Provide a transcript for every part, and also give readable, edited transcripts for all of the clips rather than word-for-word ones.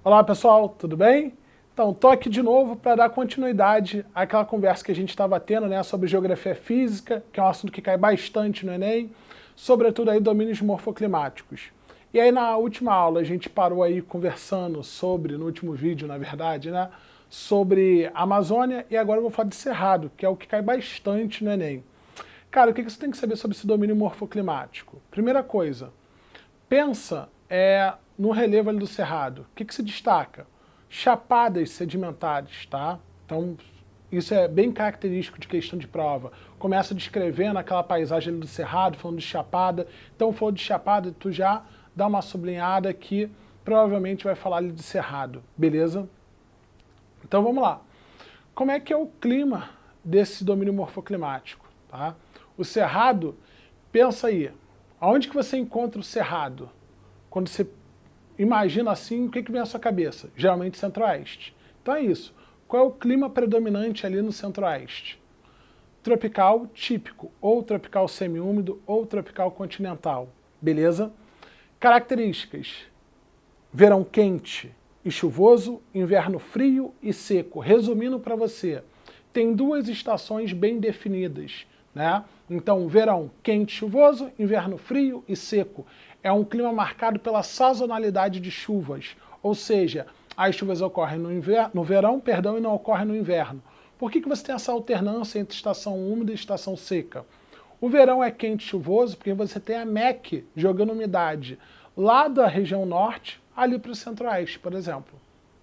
Olá pessoal, tudo bem? Então, estou aqui de novo para dar continuidade àquela conversa que a gente estava tendo, né, sobre geografia física, que é um assunto que cai bastante no Enem, sobretudo aí domínios morfoclimáticos. E aí na última aula a gente parou aí conversando sobre, no último vídeo na verdade, né, sobre a Amazônia, e agora eu vou falar de Cerrado, que é o que cai bastante no Enem. Cara, o que você tem que saber sobre esse domínio morfoclimático? Primeira coisa, pensa no relevo ali do Cerrado. O que se destaca? Chapadas sedimentares, tá? Então, isso é bem característico de questão de prova. Começa descrevendo aquela paisagem ali do Cerrado, falando de chapada. Então, falou de chapada, tu já dá uma sublinhada que provavelmente vai falar ali de Cerrado, beleza? Então, vamos lá. Como é que é o clima desse domínio morfoclimático, tá? O Cerrado, pensa aí, aonde que você encontra o Cerrado? Quando você imagina assim, o que vem à sua cabeça? Geralmente centro-oeste. Então é isso. Qual é o clima predominante ali no centro-oeste? Tropical típico, ou tropical semiúmido, ou tropical continental. Beleza? Características. Verão quente e chuvoso, inverno frio e seco. Resumindo para você, tem duas estações bem definidas, né? Então, verão quente e chuvoso, inverno frio e seco. É um clima marcado pela sazonalidade de chuvas, ou seja, as chuvas ocorrem no verão, e não ocorrem no inverno. Por que você tem essa alternância entre estação úmida e estação seca? O verão é quente e chuvoso porque você tem a MEC jogando umidade lá da região norte, ali para o centro-oeste, por exemplo.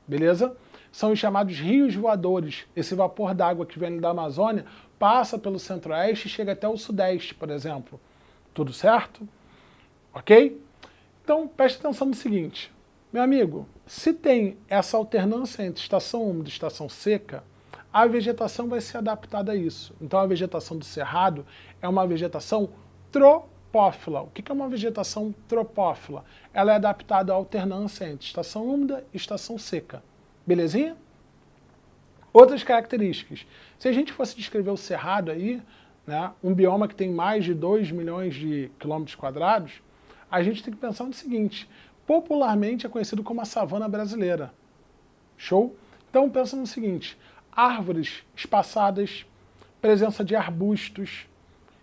Beleza? São os chamados rios voadores. Esse vapor d'água que vem da Amazônia passa pelo centro-oeste e chega até o sudeste, por exemplo. Tudo certo? Ok? Então, preste atenção no seguinte. Meu amigo, se tem essa alternância entre estação úmida e estação seca, a vegetação vai ser adaptada a isso. Então, a vegetação do Cerrado é uma vegetação tropófila. O que é uma vegetação tropófila? Ela é adaptada à alternância entre estação úmida e estação seca. Belezinha? Outras características. Se a gente fosse descrever o Cerrado aí, né, um bioma que tem mais de 2 milhões de quilômetros quadrados, a gente tem que pensar no seguinte, popularmente é conhecido como a savana brasileira. Show? Então pensa no seguinte, árvores espaçadas, presença de arbustos,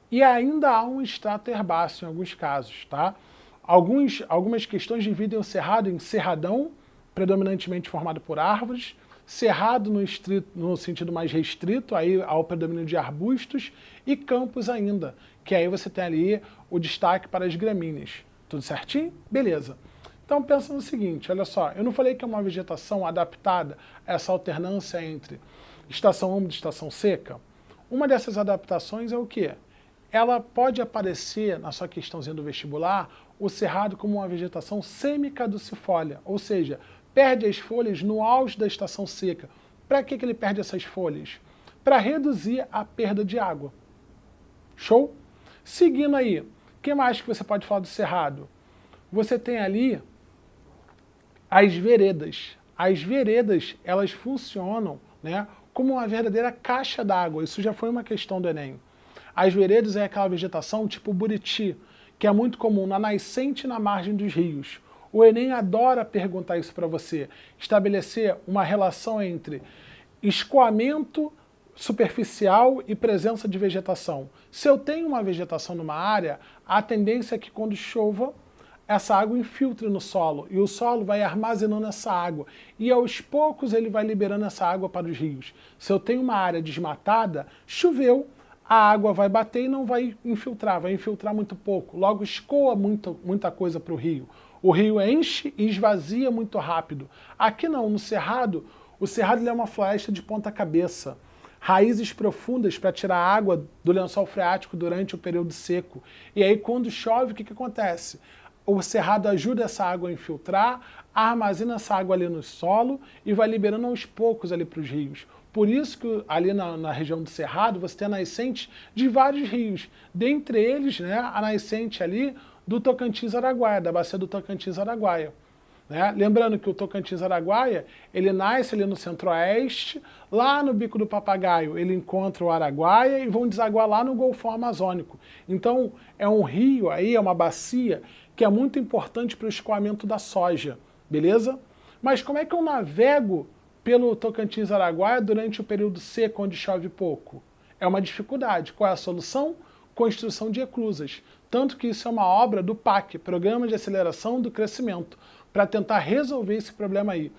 e ainda há um estrato herbáceo em alguns casos, tá? Algumas questões dividem o cerrado em cerradão, predominantemente formado por árvores, cerrado no sentido mais restrito, aí ao predomínio de arbustos, e campos ainda, que aí você tem ali o destaque para as gramíneas. Tudo certinho? Beleza. Então pensa no seguinte, olha só, eu não falei que é uma vegetação adaptada a essa alternância entre estação úmida e estação seca? Uma dessas adaptações é o quê? Ela pode aparecer, na sua questãozinha do vestibular, o cerrado como uma vegetação semicaducifólia, ou seja, perde as folhas no auge da estação seca. Para que ele perde essas folhas? Para reduzir a perda de água. Show? Seguindo aí, o que mais que você pode falar do cerrado? Você tem ali as veredas. As veredas, elas funcionam, né, como uma verdadeira caixa d'água. Isso já foi uma questão do Enem. As veredas é aquela vegetação tipo buriti, que é muito comum na nascente e na margem dos rios. O Enem adora perguntar isso para você, estabelecer uma relação entre escoamento superficial e presença de vegetação. Se eu tenho uma vegetação numa área, a tendência é que quando chova, essa água infiltre no solo e o solo vai armazenando essa água e aos poucos ele vai liberando essa água para os rios. Se eu tenho uma área desmatada, choveu, a água vai bater e não vai infiltrar muito pouco, logo escoa muita coisa para o rio. O rio enche e esvazia muito rápido. Aqui não, no Cerrado, o Cerrado ele é uma floresta de ponta cabeça. Raízes profundas para tirar a água do lençol freático durante o período seco. E aí quando chove, o que acontece? O cerrado ajuda essa água a infiltrar, armazena essa água ali no solo e vai liberando aos poucos ali para os rios. Por isso que ali na região do Cerrado você tem a nascente de vários rios. Dentre eles, né, a nascente ali do Tocantins-Araguaia, da bacia do Tocantins-Araguaia. Né? Lembrando que o Tocantins-Araguaia, ele nasce ali no centro-oeste, lá no Bico do Papagaio ele encontra o Araguaia e vão desaguar lá no Golfão Amazônico. Então é um rio aí, é uma bacia que é muito importante para o escoamento da soja, beleza? Mas como é que eu navego pelo Tocantins-Araguaia durante o período seco, onde chove pouco? É uma dificuldade. Qual é a solução? Construção de eclusas. Tanto que isso é uma obra do PAC, Programa de Aceleração do Crescimento, para tentar resolver esse problema aí.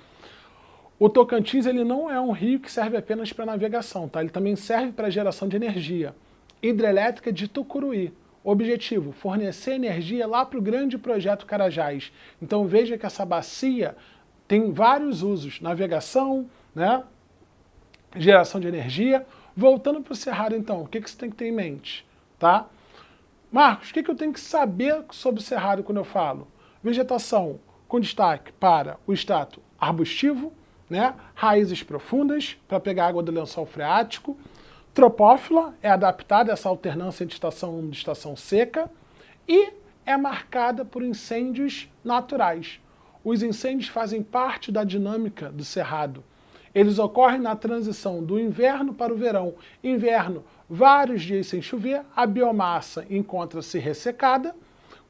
O Tocantins ele não é um rio que serve apenas para navegação, tá? Ele também serve para geração de energia. Hidrelétrica de Tucuruí. Objetivo, fornecer energia lá para o grande projeto Carajás. Então veja que essa bacia tem vários usos, navegação, né? Geração de energia. Voltando para o Cerrado então, o que você tem que ter em mente? Tá? Marcos, o que eu tenho que saber sobre o Cerrado quando eu falo? Vegetação com destaque para o estrato arbustivo, né? Raízes profundas para pegar água do lençol freático. Tropófila é adaptada a essa alternância de estação úmida e estação seca e é marcada por incêndios naturais. Os incêndios fazem parte da dinâmica do Cerrado. Eles ocorrem na transição do inverno para o verão. Inverno, vários dias sem chover, a biomassa encontra-se ressecada,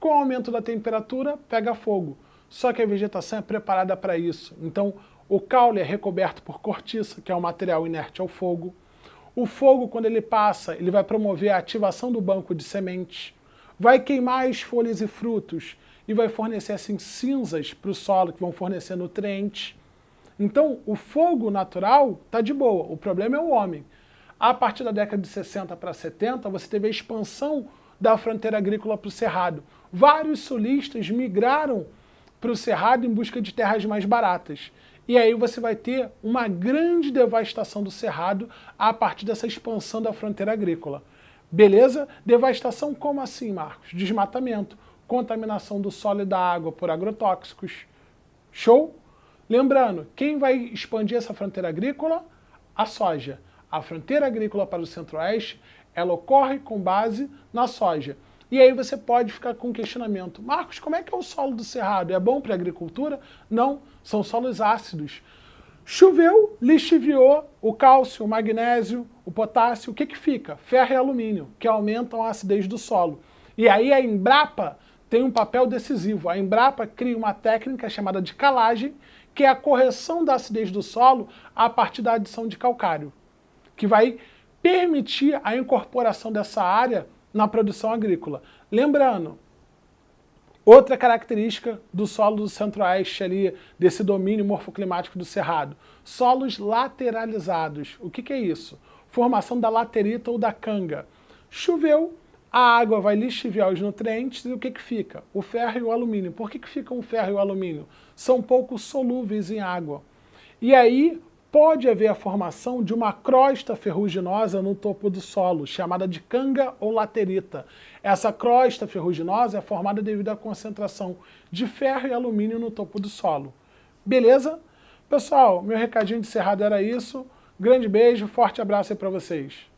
com o aumento da temperatura, pega fogo. Só que a vegetação é preparada para isso. Então, o caule é recoberto por cortiça, que é um material inerte ao fogo. O fogo, quando ele passa, ele vai promover a ativação do banco de sementes, vai queimar as folhas e frutos e vai fornecer assim cinzas para o solo que vão fornecer nutrientes. Então, o fogo natural está de boa, o problema é o homem. A partir da década de 60 para 70, você teve a expansão da fronteira agrícola para o Cerrado. Vários sulistas migraram para o Cerrado em busca de terras mais baratas. E aí você vai ter uma grande devastação do Cerrado a partir dessa expansão da fronteira agrícola. Beleza? Devastação como assim, Marcos? Desmatamento, contaminação do solo e da água por agrotóxicos. Show? Lembrando, quem vai expandir essa fronteira agrícola? A soja. A fronteira agrícola para o Centro-Oeste, ela ocorre com base na soja. E aí você pode ficar com questionamento. Marcos, como é que é o solo do Cerrado? É bom para a agricultura? Não, são solos ácidos. Choveu, lixiviou o cálcio, o magnésio, o potássio, o que fica? Ferro e alumínio, que aumentam a acidez do solo. E aí a Embrapa tem um papel decisivo. A Embrapa cria uma técnica chamada de calagem, que é a correção da acidez do solo a partir da adição de calcário, que vai permitir a incorporação dessa área na produção agrícola. Lembrando, outra característica do solo do Centro-Oeste ali, desse domínio morfoclimático do Cerrado, solos lateralizados. O que é isso? Formação da laterita ou da canga. Choveu, a água vai lixiviar os nutrientes e o que fica? O ferro e o alumínio. Por que ficam o ferro e o alumínio? São pouco solúveis em água. E aí pode haver a formação de uma crosta ferruginosa no topo do solo, chamada de canga ou laterita. Essa crosta ferruginosa é formada devido à concentração de ferro e alumínio no topo do solo. Beleza? Pessoal, meu recadinho de Cerrado era isso. Grande beijo, forte abraço aí para vocês.